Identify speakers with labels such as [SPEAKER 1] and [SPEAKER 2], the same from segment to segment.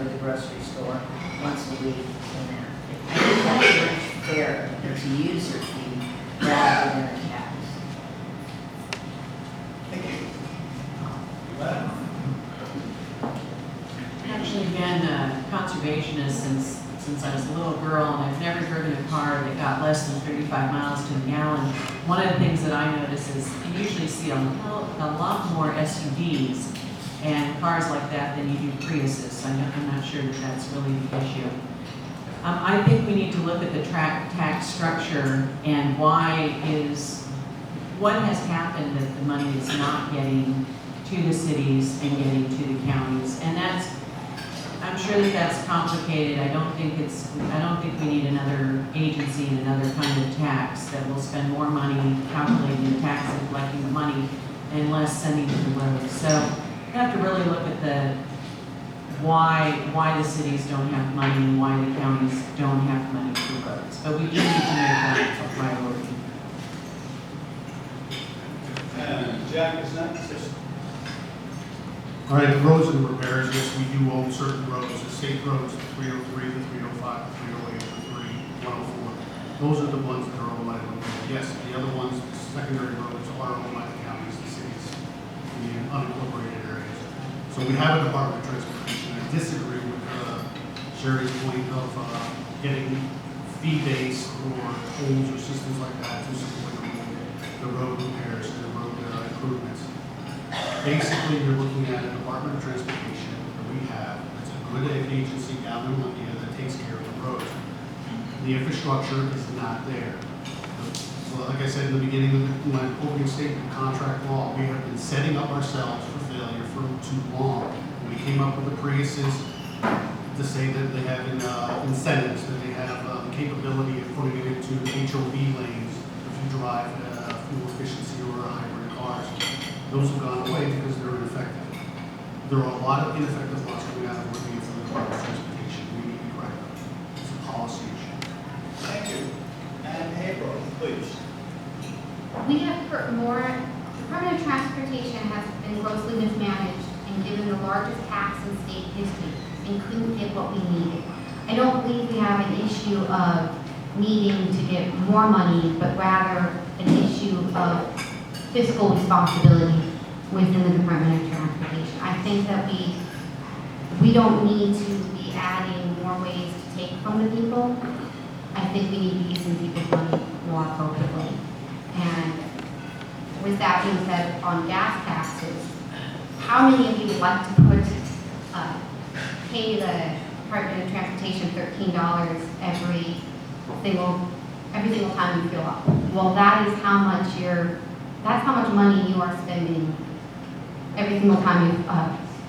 [SPEAKER 1] to the grocery store once a week and that. I think that's much fairer. It's a user fee rather than a tax.
[SPEAKER 2] Thank you. Well,
[SPEAKER 3] Actually been a conservationist since I was a little girl, and I've never driven a car that got less than 35 miles to the gallon. One of the things that I notice is you usually see a lot more SUVs and cars like that than you do Priuses. I'm not sure that that's really the issue. I think we need to look at the tax structure and what has happened that the money is not getting to the cities and getting to the counties, and I'm sure that that's complicated. I don't think we need another agency and another kind of tax that will spend more money calculating the tax and collecting the money and less sending to the roads. So we have to really look at the why the cities don't have money and why the counties don't have money for roads. But we do need to make that a priority.
[SPEAKER 2] and Jack is next.
[SPEAKER 4] All right, roads and repairs, yes, we do own certain roads, the state roads, the 303, the 305, the 308, the 104. Those are the ones that are owned by the road. Yes, the other ones, the secondary roads, are owned by the counties, the cities, the unincorporated areas. So we have a Department of Transportation. I disagree with Sherry's point of getting fee-based or tolls or systems like that to support the road repairs and the road improvements. Basically, you're looking at a Department of Transportation that we have. It's a good agency down in Olympia that takes care of the roads. The infrastructure is not there. So like I said in the beginning of my opening statement, contract law, we have been setting up ourselves for failure for too long. We came up with the Priuses to say that they have incentives, that they have the capability of putting it into HOV lanes if you drive fuel efficiency or hybrid cars. Those have gone away because they're ineffective. There are a lot of ineffective laws coming out of working for the Department of Transportation. We need to correct them. It's a policy issue.
[SPEAKER 2] Thank you. And April, please.
[SPEAKER 5] We have heard more, the Department of Transportation has been grossly mismanaged and given the largest tax in state history and couldn't get what we needed. I don't believe we have an issue of needing to get more money, but rather an issue of fiscal responsibility within the Department of Transportation. I think that we don't need to be adding more ways to take from the people. I think we need to be using people's money more appropriately. And with that being said, on gas taxes, how many of you would like to pay the Department of Transportation $13 every single time you fill up? Well, that's how much money you are spending every single time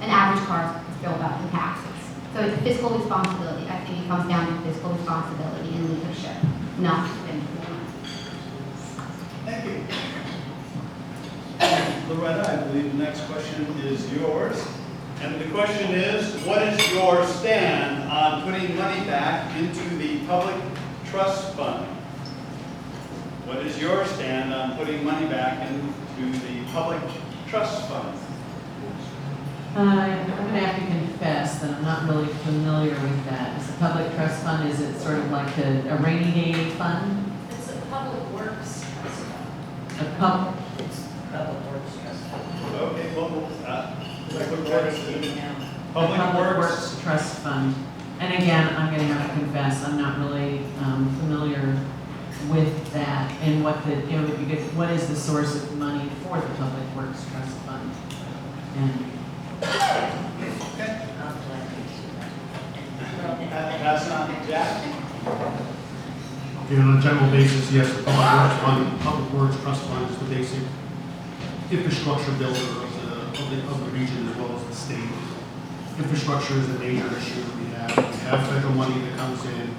[SPEAKER 5] an average car is filled up in taxes. So it's fiscal responsibility. I think it comes down to fiscal responsibility and leadership, not spending more money.
[SPEAKER 2] Thank you. Loretta, I believe the next question is yours. And the question is, what is your stand on putting money back into the public trust fund? What is your stand on putting money back into the public trust fund?
[SPEAKER 3] I'm going to have to confess that I'm not really familiar with that. Is the public trust fund, is it sort of like a rainy day fund?
[SPEAKER 6] It's a public works trust fund.
[SPEAKER 3] A pub,
[SPEAKER 1] It's Public Works Trust Fund.
[SPEAKER 2] Okay, well,
[SPEAKER 1] Public Works didn't know.
[SPEAKER 2] Public
[SPEAKER 3] Public
[SPEAKER 2] Works.
[SPEAKER 3] Works Trust Fund. And again, I'm going to have to confess, I'm not really familiar with that and what would be good, what is the source of money for the Public Works Trust Fund? And
[SPEAKER 2] Okay.
[SPEAKER 1] I'll gladly do that.
[SPEAKER 2] Pass it on to Jack.
[SPEAKER 4] Okay, on a general basis, yes, the Public Works Trust Fund is the basic infrastructure builder of the region as well as the state. Infrastructure is a major issue that we have. We have federal money that comes in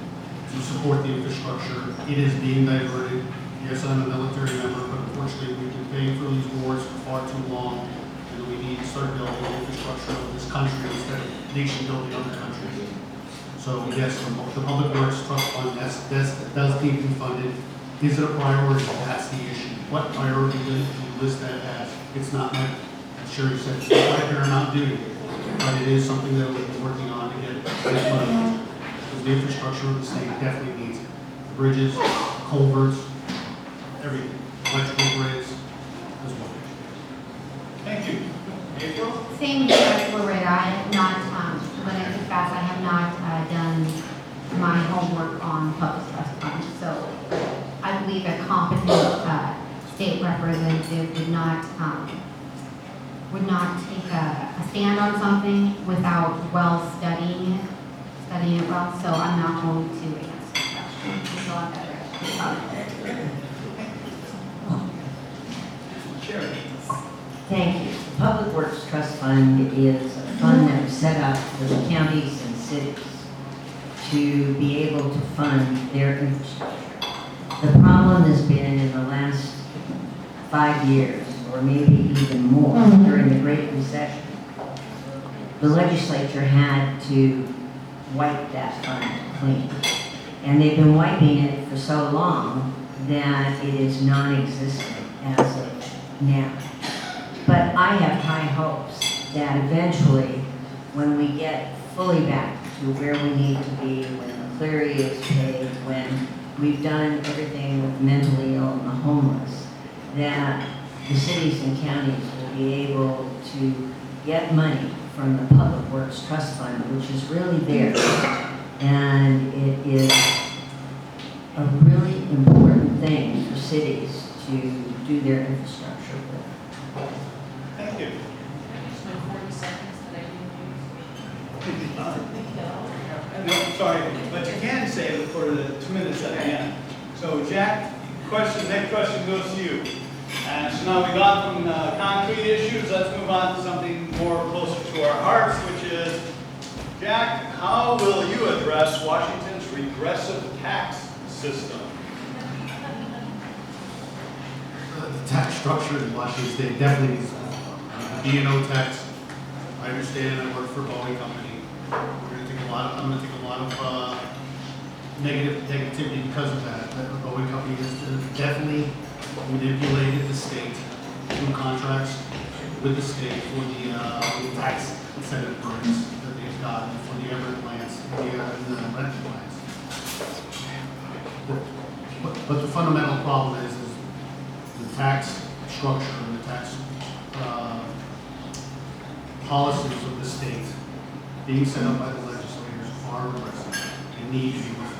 [SPEAKER 4] to support the infrastructure. It is being diverted. Yes, I'm a military member, but unfortunately we've been paying for these wars for far too long, and we need to start building the infrastructure of this country instead of nation building other countries. So yes, the Public Works Trust Fund, does need to be funded. Is it a priority? That's the issue. What priority do you list that as? It's not my, as Sherry said, it's not my paramount duty, but it is something that we've been working on to get besides money, because the infrastructure of the state definitely needs it. The bridges, culverts, everything, electrical grids as well.
[SPEAKER 2] Thank you. April?
[SPEAKER 5] Same as Loretta, I have not, when I confess, I have not done my homework on public trust funds. So I believe a competent state representative would not take a stand on something without studying it well. So I'm not going to answer the question. So I'm better.
[SPEAKER 2] Sherry?
[SPEAKER 1] Thank you. The Public Works Trust Fund is a fund that was set up for the counties and cities to be able to fund their infrastructure. The problem has been in the last 5 years, or maybe even more, during the Great Recession, the legislature had to wipe that fund clean. And they've been wiping it for so long that it is non-existent as of now. But I have high hopes that eventually, when we get fully back to where we need to be, when the Clery is paid, when we've done everything with the mentally ill and the homeless, that the cities and counties will be able to get money from the Public Works Trust Fund, which is really there. And it is a really important thing for cities to do their infrastructure with.
[SPEAKER 2] Thank you.
[SPEAKER 6] There's no 40 seconds that I
[SPEAKER 2] No, sorry, but you can save it for the 2 minutes at the end. So Jack, next question goes to you. And so now we've gone from concrete issues, let's move on to something more closer to our hearts, which is, Jack, how will you address Washington's regressive tax system?
[SPEAKER 4] The tax structure in Washington State definitely needs the B&O tax. I understand, I work for a Boeing company. I'm gonna take a lot of negativity because of that. The Boeing company has definitely manipulated the state through contracts with the state for the tax incentive programs that they've gotten for the Everett plants and the Renton plants. But the fundamental problem is the tax structure and the tax policies of the state being set up by the legislators are regressive and need to be reformed.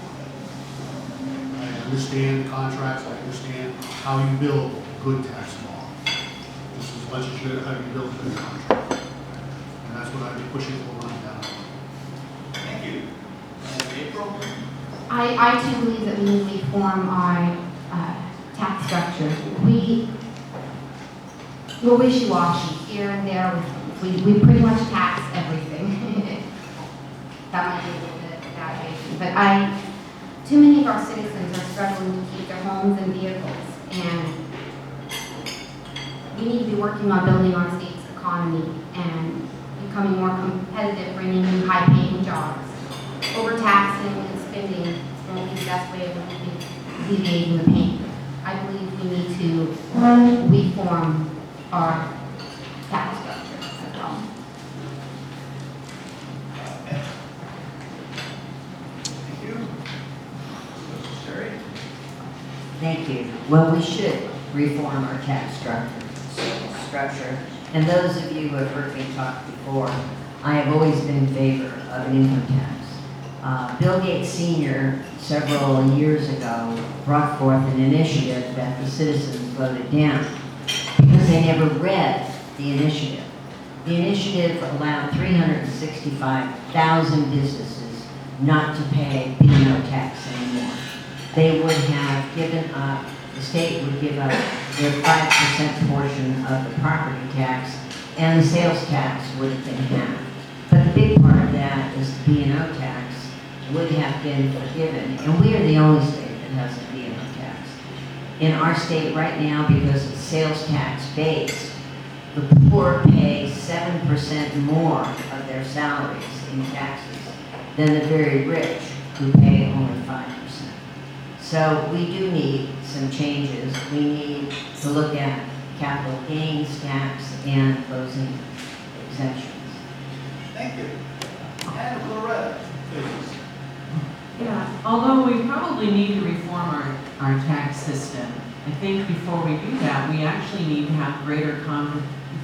[SPEAKER 4] I understand contracts, I understand how you build good tax law, just as much as how you build a good contract. And that's what I've been pushing for right now.
[SPEAKER 2] Thank you. And April?
[SPEAKER 5] I too believe that we need to reform our tax structure. We're wishy-washy here and there. We pretty much tax everything. That might be a little bit exaggeration, but too many of our citizens are struggling to keep their homes and vehicles, and we need to be working on building our state's economy and becoming more competitive, bringing in high-paying jobs. Overtaxing and spending won't be the best way of alleviating the pain. I believe we need to reform our tax structure as well.
[SPEAKER 2] Thank you. Sherry?
[SPEAKER 1] Thank you. Well, we should reform our tax structure. And those of you who have heard me talk before, I have always been in favor of an income tax. Bill Gates Sr. several years ago brought forth an initiative that the citizens voted down because they never read the initiative. The initiative allowed 365,000 businesses not to pay B&O tax anymore. They would have given up, the state would give up their 5% portion of the property tax, and the sales tax would have been half. But the big part of that is the B&O tax would have been forgiven, and we are the only state that has a B&O tax. In our state right now, because it's sales tax based, the poor pay 7% more of their salaries in taxes than the very rich, who pay only 5%. So we do need some changes. We need to look at capital gains tax and closing exemptions.
[SPEAKER 2] Thank you. And Loretta?
[SPEAKER 3] although we probably need to reform our tax system, I think before we do that, we actually need to have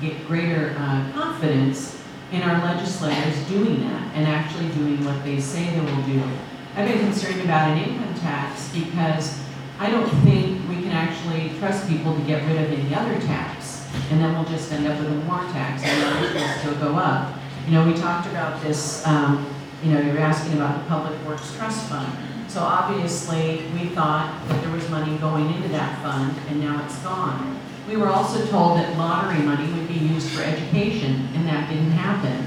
[SPEAKER 3] get greater confidence in our legislators doing that and actually doing what they say they will do. I've been concerned about an income tax because I don't think we can actually trust people to get rid of any other tax, and then we'll just end up with more tax and the others will still go up. You know, we talked about this, you know, you're asking about the Public Works Trust Fund. So obviously, we thought that there was money going into that fund, and now it's gone. We were also told that lottery money would be used for education, and that didn't happen.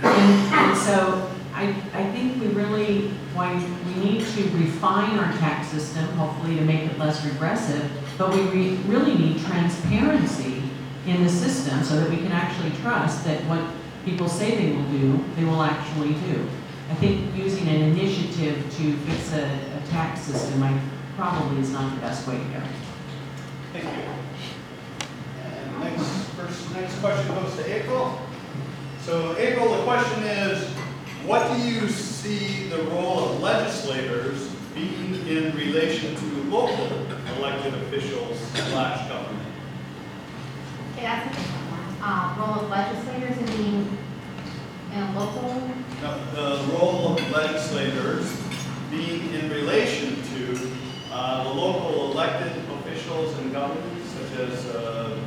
[SPEAKER 3] And so I think we really, we need to refine our tax system, hopefully to make it less regressive, but we really need transparency in the system so that we can actually trust that what people say they will do, they will actually do. I think using an initiative to fix a tax system probably is not the best way to go.
[SPEAKER 2] Thank you. And next question goes to April. So April, the question is, what do you see the role of legislators being in relation to local elected officials / government?
[SPEAKER 5] Okay, that's a different one. Role of legislators in being in a local,
[SPEAKER 2] Now, the role of legislators being in relation to the local elected officials and governments, such as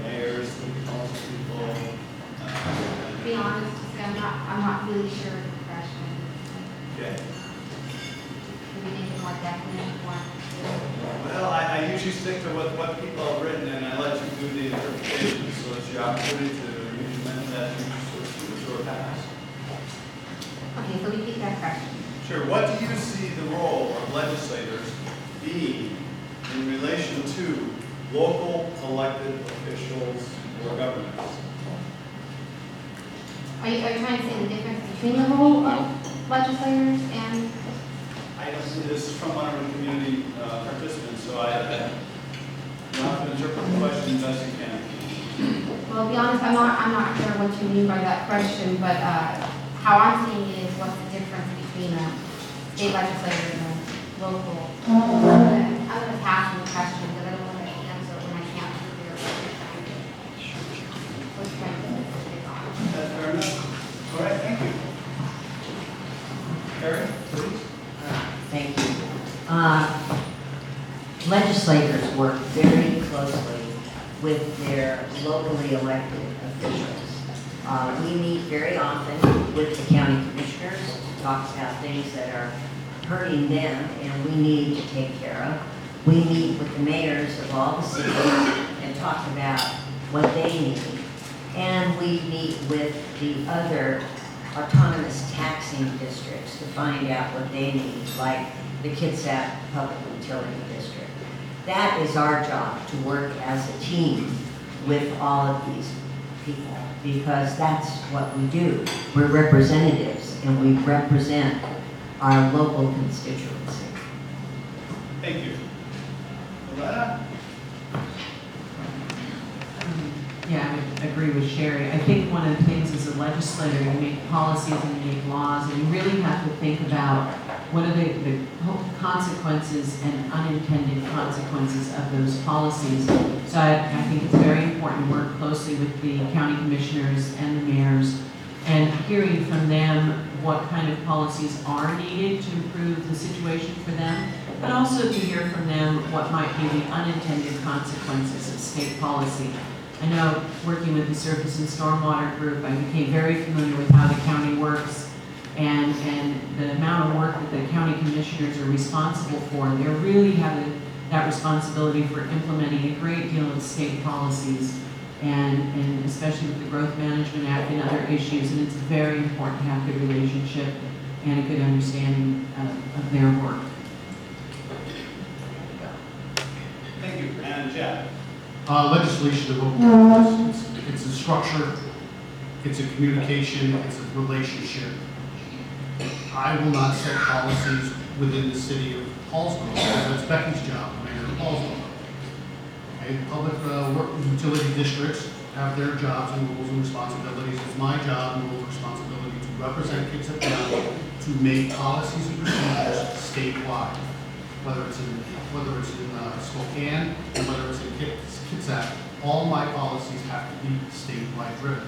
[SPEAKER 2] mayors, city council people.
[SPEAKER 5] to be honest, I'm not really sure of the question.
[SPEAKER 2] Okay.
[SPEAKER 5] Can we make it more definite, more?
[SPEAKER 2] Well, I usually stick to what people have written, and I let you do the interpretation, so it's your opportunity to implement that sort of pass.
[SPEAKER 5] Okay, so we keep that question.
[SPEAKER 2] Sure. What do you see the role of legislators being in relation to local elected officials or governments?
[SPEAKER 5] Are you trying to say the difference between the role of legislators and?
[SPEAKER 2] I don't see this from one of the community participants, so you have to interpret the question as best you can.
[SPEAKER 5] Well, to be honest, I'm not sure what you mean by that question, but how I'm seeing it is what's the difference between a state legislator and a local. I'm going to pass on the question because I don't want to answer it when I can't figure out what you're trying to do. What's trying to specific on.
[SPEAKER 2] That's fair enough. All right, thank you. Harry, please.
[SPEAKER 1] Thank you. Legislators work very closely with their locally elected officials. We meet very often with the county commissioners to talk about things that are hurting them and we need to take care of. We meet with the mayors of all the cities and talk about what they need. And we meet with the other autonomous taxing districts to find out what they need, like the Kitsap Public Utility District. That is our job, to work as a team with all of these people, because that's what we do. We're representatives, and we represent our local constituency.
[SPEAKER 2] Thank you. Loretta?
[SPEAKER 3] Yeah, I would agree with Sherry. I think one of the things as a legislator, you make policies and you make laws, and you really have to think about what are the consequences and unintended consequences of those policies. So I think it's very important to work closely with the county commissioners and the mayors and hearing from them what kind of policies are needed to improve the situation for them, but also to hear from them what might be the unintended consequences of state policy. I know working with the Surface and Stormwater Group, I became very familiar with how the county works and the amount of work that the county commissioners are responsible for. They really have that responsibility for implementing a great deal of state policies and especially with the Growth Management Act and other issues. And it's very important to have a good relationship and a good understanding of their work.
[SPEAKER 2] Thank you. And Jeff?
[SPEAKER 4] Legislation of open government, it's a structure, it's a communication, it's a relationship. I will not set policies within the city of Hallsborough, because that's Becky's job, the mayor of Hallsborough. Okay, public work utility districts have their jobs and rules and responsibilities. It's my job and role and responsibility to represent Kitsap County to make policies and procedures statewide, whether it's in Spokane, and whether it's in Kitsap. All my policies have to be statewide driven.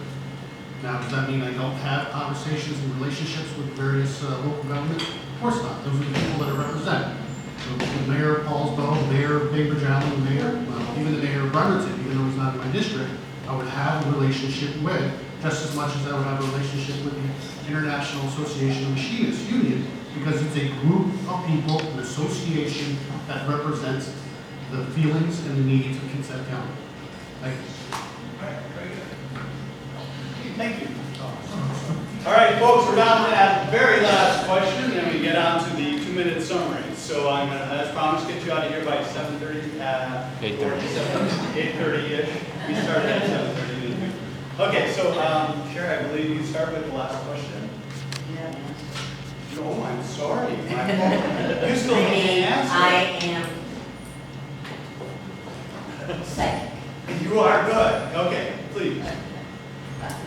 [SPEAKER 4] Now, does that mean I don't have conversations and relationships with various local governments? Of course not. Those are the people that are represented. So the Mayor of Paulsbo, Mayor of Bainbridge Island, even the Mayor of Bremerton, even though he's not in my district, I would have a relationship with, just as much as I would have a relationship with the International Association of Machinists Union, because it's a group of people, an association that represents the feelings and the needs of Kitsap County. Thank you.
[SPEAKER 2] All right, very good. Thank you. All right, folks, we're down to that very last question, and we get on to the 2-minute summary. So I'm going to, as promised, get you out of here by 7:30. 8:30-ish. We started at 7:30. Okay, so, Chair, I believe you start with the last question. No, I'm sorry. You still need an answer.
[SPEAKER 1] I am psychic.
[SPEAKER 2] You are good. Okay, please.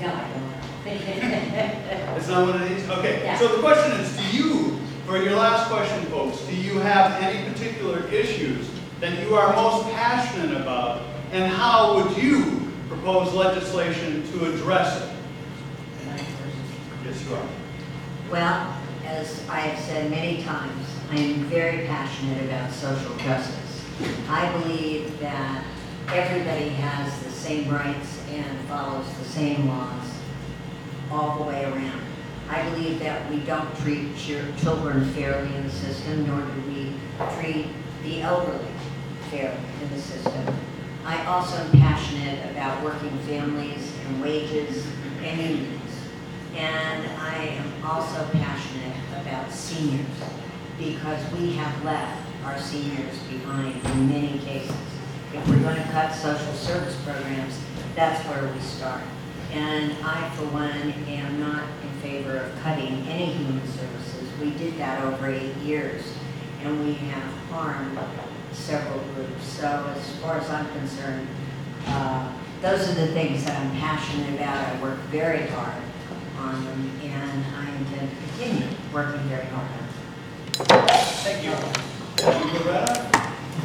[SPEAKER 1] No, I don't.
[SPEAKER 2] It's not one of these? Okay,
[SPEAKER 1] Yeah.
[SPEAKER 2] so the question is, do you, for your last question, folks, do you have any particular issues that you are most passionate about, and how would you propose legislation to address it? Yes, you are.
[SPEAKER 1] Well, as I have said many times, I am very passionate about social justice. I believe that everybody has the same rights and follows the same laws all the way around. I believe that we don't treat children fairly in the system, nor do we treat the elderly fairly in the system. I also am passionate about working families and wages and unions. And I am also passionate about seniors, because we have left our seniors behind in many cases. If we're going to cut social service programs, that's where we start. And I, for one, am not in favor of cutting any human services. We did that over 8 years, and we have harmed several groups. So as far as I'm concerned, those are the things that I'm passionate about. I work very hard on them, and I intend to continue working very hard on them.
[SPEAKER 2] Thank you. Thank you, Loretta.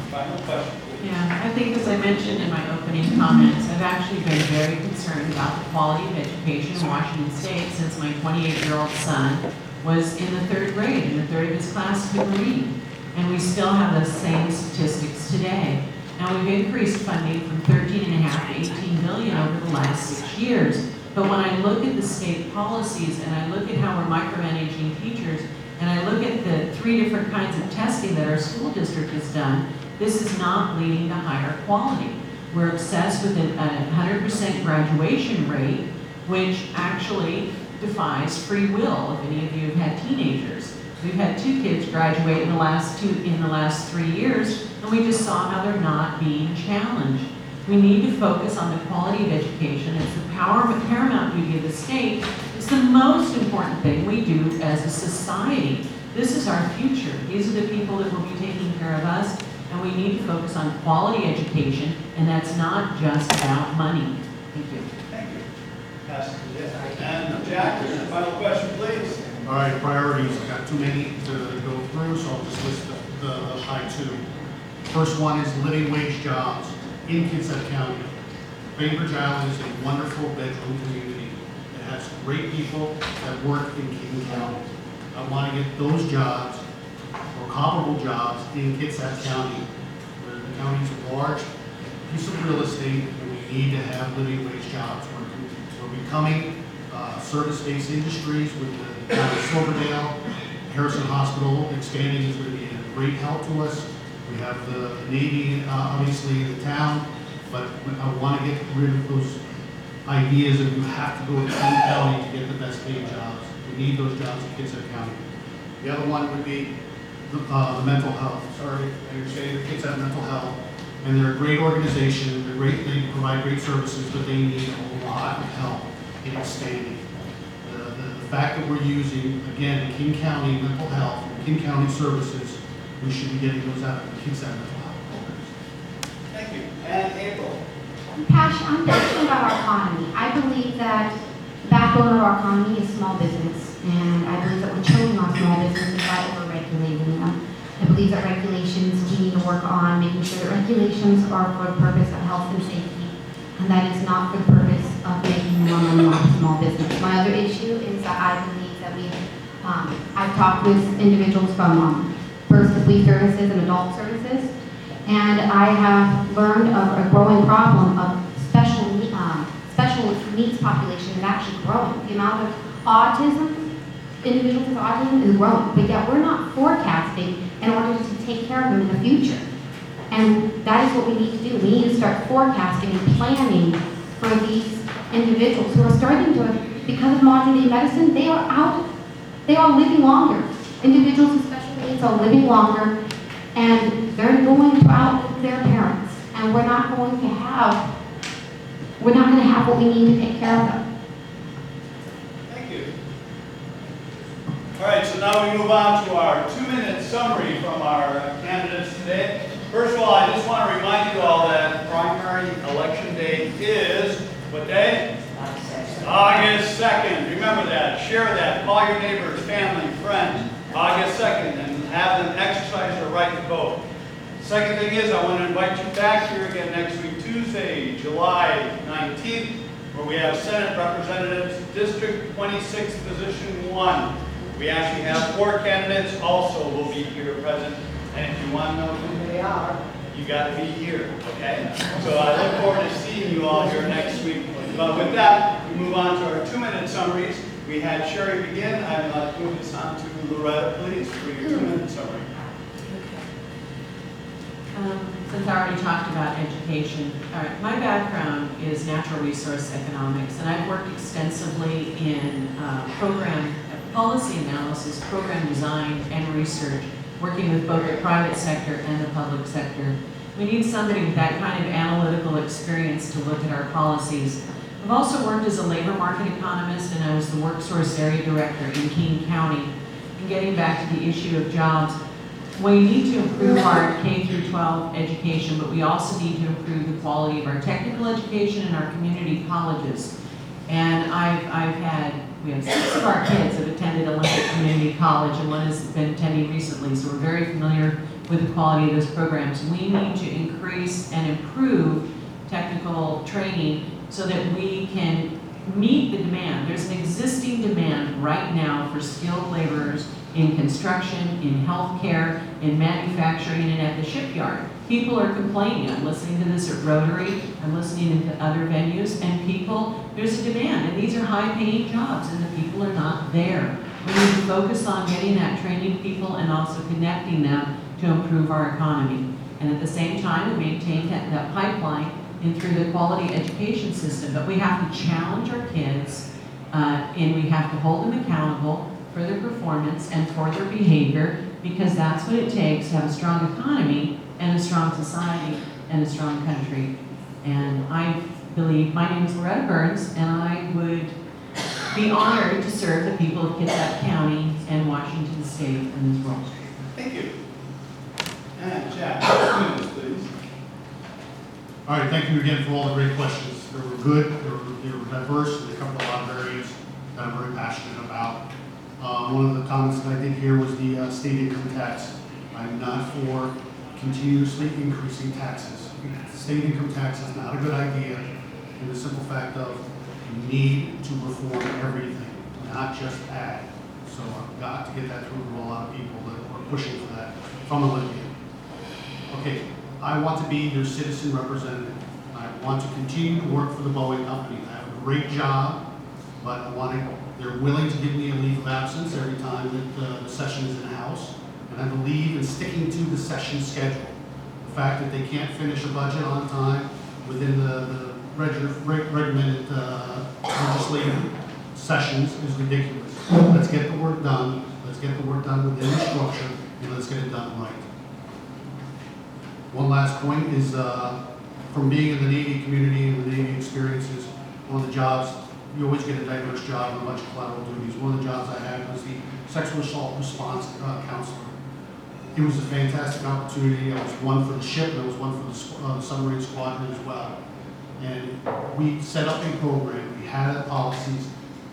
[SPEAKER 2] Final question, please.
[SPEAKER 3] Yeah, I think as I mentioned in my opening comments, I've actually been very concerned about the quality of education in Washington State since my 28-year-old son was in the 3rd grade, and a third of his class couldn't read. And we still have the same statistics today. Now, we've increased funding from $13.5 to $18 billion over the last 6 years. But when I look at the state policies, and I look at how we're micromanaging teachers, and I look at the 3 different kinds of testing that our school district has done, this is not leading to higher quality. We're obsessed with a 100% graduation rate, which actually defies free will. If any of you have had teenagers, we've had 2 kids graduate in the last 3 years, and we just saw how they're not being challenged. We need to focus on the quality of education. It's the paramount duty of the state. It's the most important thing we do as a society. This is our future. These are the people that will be taking care of us, and we need to focus on quality education, and that's not just about money. Thank you.
[SPEAKER 2] Thank you. Pastor, and Jack, your final question, please.
[SPEAKER 4] All right, priorities. I've got too many to go through, so I'll just list the high 2. First one is living wage jobs in Kitsap County. Bainbridge Island is a wonderful bedroom community. It has great people that work in King County. I want to get those jobs or comparable jobs in Kitsap County, where the county's a large piece of real estate, and we need to have living wage jobs. We're becoming service-based industries with the town of Silverdale. Harrison Hospital expanding is going to be a great help to us. We have the Navy, obviously, in the town, but I want to get rid of those ideas that you have to go to King County to get the best paid jobs. We need those jobs in Kitsap County. The other one would be the mental health. Sorry, I understand the kids have mental health, and they're a great organization. They're great. They provide great services, but they need a lot of help in expanding. The fact that we're using, again, King County mental health, King County services, we should be getting those out of the Kitsap mental health programs.
[SPEAKER 2] Thank you. And April.
[SPEAKER 5] I'm passionate about our economy. I believe that the backbone of our economy is small business. And I believe that we're killing our small businesses by over-regulating them. I believe that regulations, we need to work on making sure that regulations are for the purpose of health and safety, and that is not for the purpose of making more money off of small business. My other issue is that I believe that I've talked with individuals from First to Fleet Services and Adult Services, and I have learned of a growing problem of special needs population is actually growing. The amount of autism, individuals with autism is growing, but yet we're not forecasting in order to take care of them in the future. And that is what we need to do. We need to start forecasting and planning for these individuals who are starting to, because of modern day medicine, they are living longer. Individuals with special needs are living longer, and they're going to outlive their parents. And we're not going to have what we need to take care of them.
[SPEAKER 2] Thank you. All right, so now we move on to our 2-minute summary from our candidates today. First of all, I just want to remind you all that primary election day is, what day? August 2nd. Remember that. Share that. Call your neighbors, family, friends. August 2nd, and have them exercise their right to vote. Second thing is, I want to invite you back here again next week, Tuesday, July 19th, where we have Senate Representatives, District 26, Position 1. We actually have 4 candidates also will be here present. And if you want to know who they are, you got to be here, okay? So I look forward to seeing you all here next week. But with that, we move on to our 2-minute summaries. We had Sherry begin. I'm going to move this on to Loretta, please, for your 2-minute summary.
[SPEAKER 3] Since I already talked about education, all right, my background is natural resource economics, and I've worked extensively in program policy analysis, program design, and research, working with both the private sector and the public sector. We need somebody with that kind of analytical experience to look at our policies. I've also worked as a labor market economist, and I was the WorkSource area director in King County. And getting back to the issue of jobs, we need to improve our K through 12 education, but we also need to improve the quality of our technical education and our community colleges. And we have 6 of our kids have attended Olympic Community College, and one has been attending recently, so we're very familiar with the quality of those programs. We need to increase and improve technical training so that we can meet the demand. There's an existing demand right now for skilled laborers in construction, in healthcare, in manufacturing, and at the shipyard. People are complaining. I'm listening to this at Rotary, I'm listening to other venues, and there's a demand, and these are high-paying jobs, and the people are not there. We need to focus on getting that training people and also connecting them to improve our economy. And at the same time, we maintain that pipeline and through the quality education system. But we have to challenge our kids, and we have to hold them accountable for their performance and for their behavior, because that's what it takes to have a strong economy and a strong society and a strong country. And I believe, my name is Loretta Burns, and I would be honored to serve the people of Kitsap County and Washington State in this role.
[SPEAKER 2] Thank you. And Jack, 2 minutes, please.
[SPEAKER 4] All right, thank you again for all the great questions. They were good, they were diverse, and they covered a lot of areas that I'm very passionate about. One of the comments that I did here was the state income tax. I'm not for continuously increasing taxes. State income tax is not a good idea in the simple fact of you need to reform everything, not just add. So I've got to get that through to a lot of people that are pushing for that from Olympia. Okay, I want to be their citizen representative. I want to continue to work for the Boeing company. I have a great job, but they're willing to give me a leave of absence every time that the session is in-house. And I believe in sticking to the session schedule. The fact that they can't finish a budget on time within the regimented legislative sessions is ridiculous. Let's get the work done. Let's get the work done within the structure, and let's get it done right. One last point is from being in the Navy community and the Navy experiences, one of the jobs, you always get a diverse job and a bunch of collateral duties. One of the jobs I had was the sexual assault response counselor. It was a fantastic opportunity. I was one for the ship, and I was one for the submarine squadron as well. And we set up a program. We had policies.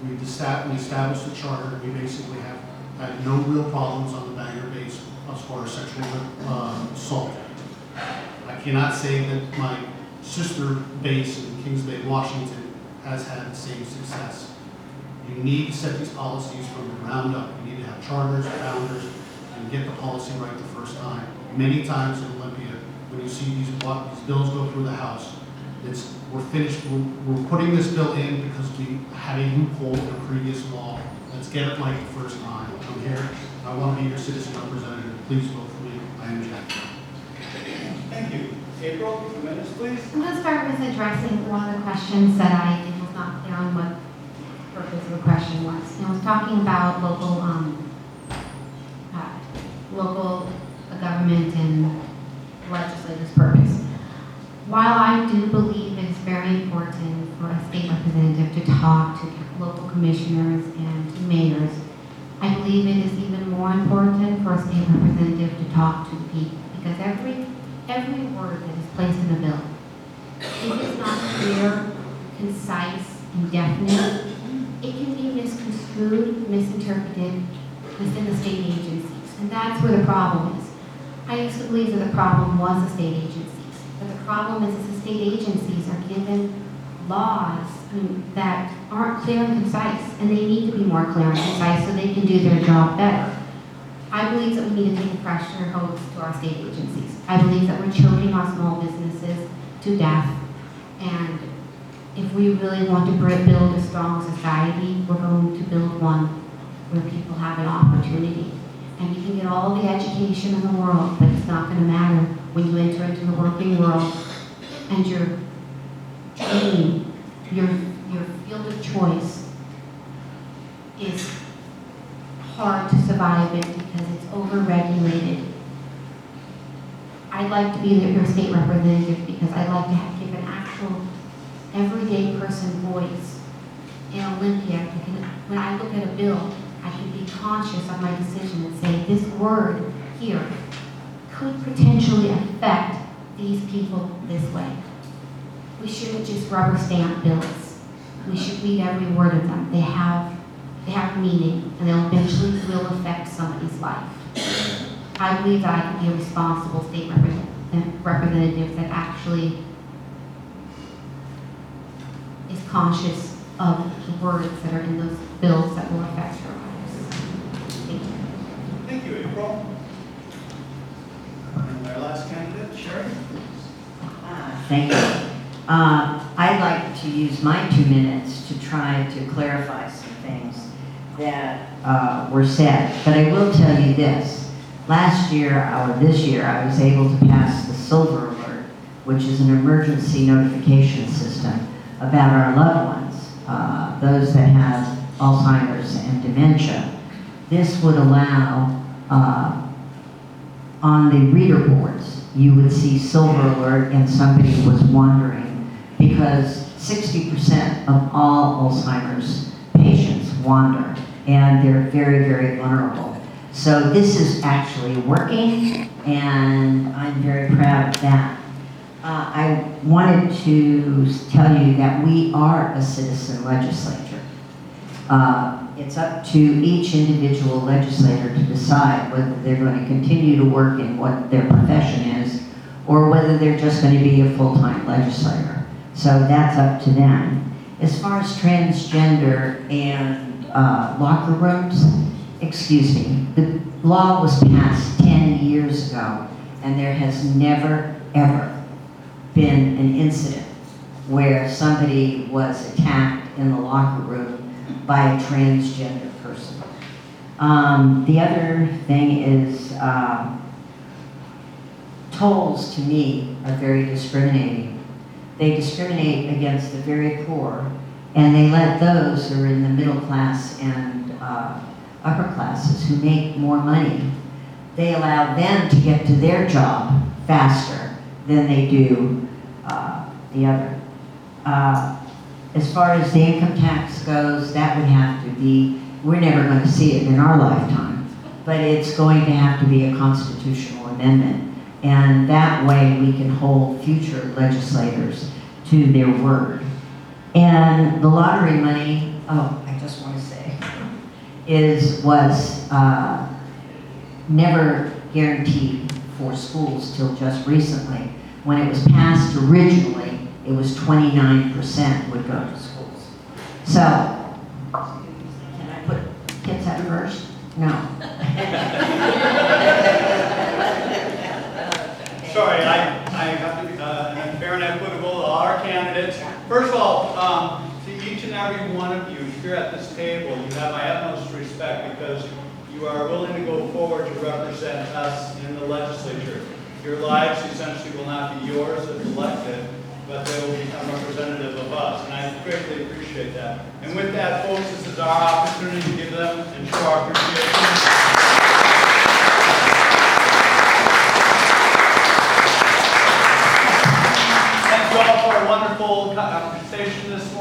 [SPEAKER 4] We established a charter. We basically have had no real problems on the Bangor base as far as sexual assault. I cannot say that my sister base in Kings Bay, Washington has had the same success. You need to set these policies from the ground up. You need to have charters, founders, and get the policy right the first time. Many times in Olympia, when you see these bills go through the House, we're finished, we're putting this bill in because we had a loophole in a previous law. Let's get it right the first time. I'm here, I want to be your citizen representative. Please vote for me. I am Jack.
[SPEAKER 2] Thank you. April, 2 minutes, please.
[SPEAKER 5] I'm going to start with addressing one of the questions that I was not clear on what the purpose of the question was. I was talking about local government and legislature's purpose. While I do believe it is very important for a state representative to talk to local commissioners and to mayors, I believe it is even more important for a state representative to talk to the people, because every word that is placed in a bill, if it's not clear, concise, and definite, it can be misconstrued, misinterpreted within the state agencies. And that's where the problem is. I used to believe that the problem was the state agencies. But the problem is that the state agencies are given laws that aren't clear and concise. And they need to be more clear and concise so they can do their job better. I believe that we need to take a fresher hose to our state agencies. I believe that we're choking our small businesses to death. And if we really want to build a strong society, we're going to build one where people have an opportunity. And you can get all the education in the world, but it's not going to matter when you enter into the working world and your dream, your field of choice is hard to survive in because it's overregulated. I'd like to be your state representative because I'd like to give an actual everyday person voice in Olympia. When I look at a bill, I can be conscious of my decision and say, this word here could potentially affect these people this way. We shouldn't just rubber stamp bills. We should read every word of them. They have meaning, and they'll eventually will affect somebody's life. I believe that I can be a responsible state representative that actually is conscious of the words that are in those bills that will affect your lives. Thank you.
[SPEAKER 2] Thank you, April. And our last candidate, Sherry.
[SPEAKER 1] Thank you. I'd like to use my 2 minutes to try to clarify some things that were said. But I will tell you this. Last year, or this year, I was able to pass the Silver Alert, which is an emergency notification system about our loved ones, those that have Alzheimer's and dementia. This would allow, on the reader boards, you would see Silver Alert and somebody was wandering, because 60% of all Alzheimer's patients wander, and they're very, very vulnerable. So this is actually working, and I'm very proud of that. I wanted to tell you that we are a citizen legislature. It's up to each individual legislator to decide whether they're going to continue to work in what their profession is, or whether they're just going to be a full-time legislator. So that's up to them. As far as transgender and locker rooms, excuse me, the law was passed 10 years ago, and there has never, ever been an incident where somebody was attacked in the locker room by a transgender person. The other thing is tolls, to me, are very discriminating. They discriminate against the very poor, and they let those who are in the middle class and upper classes who make more money, they allow them to get to their job faster than they do the other. As far as the income tax goes, that would have to be, we're never going to see it in our lifetime, but it's going to have to be a constitutional amendment. And that way we can hold future legislators to their word. And the lottery money, oh, I just want to say, was never guaranteed for schools till just recently. When it was passed originally, it was 29% would go to schools. So, can I put kids at first? No.
[SPEAKER 2] Sorry, I have to be fair and equitable to all our candidates. First of all, to each and every one of you here at this table, you have my utmost respect because you are willing to go forward to represent us in the legislature. Your lives essentially will not be yours if elected, but they will become representative of us, and I greatly appreciate that. And with that, folks, this is our opportunity to give them and show our appreciation. Thank you all for a wonderful conversation